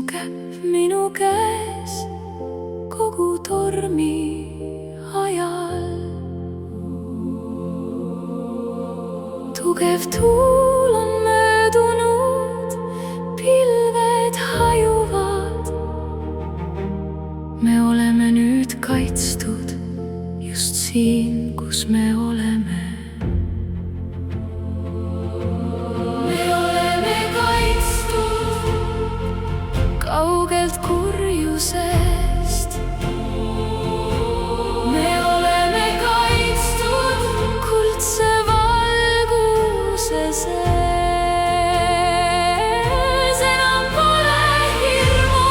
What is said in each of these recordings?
käib minu käes kogu tormi ajal. Tugev tuul on möödunud, pilved hajuvad. Me oleme nüüd kaitstud just siin, kus me oleme. Me oleme kaitstud kaugelt kurjusest. Me oleme kaitstud kuldse valguse sees. Enam pole hirmu,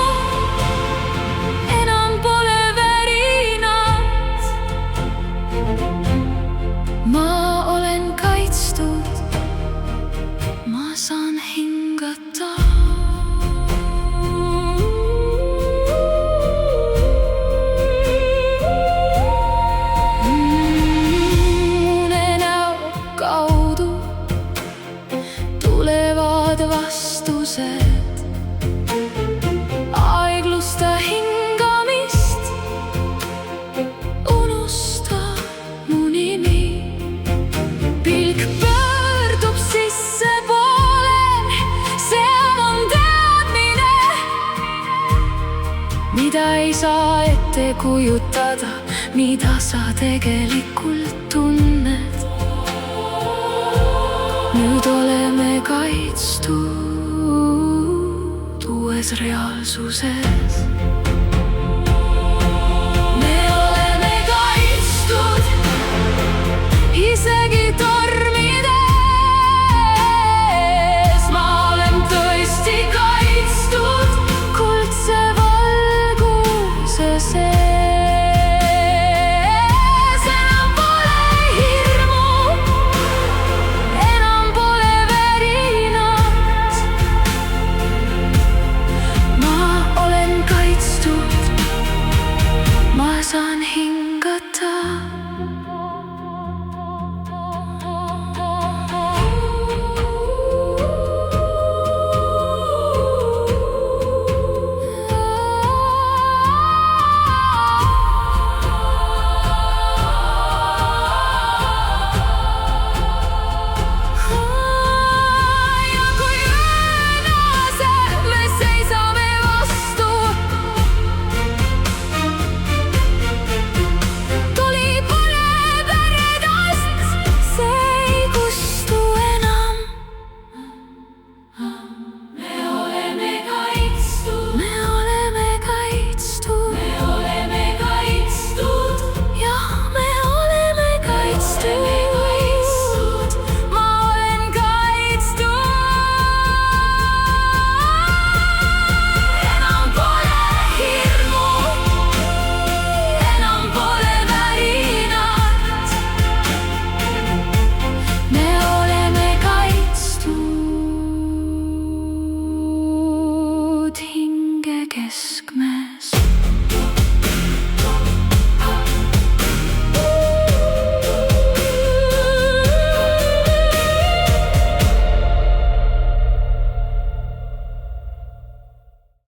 enam pole värinat. Ma olen kaitstud, ma saan hingata. Tulevad vastused, aeglusta hingamist, unusta mu nimi. Pilk pöördub sissepoole, see on teadmine, mida ei saa ette kujutada, mida sa tegelikult tunned. Nüüd oleme kaitstud uues reaalsuses.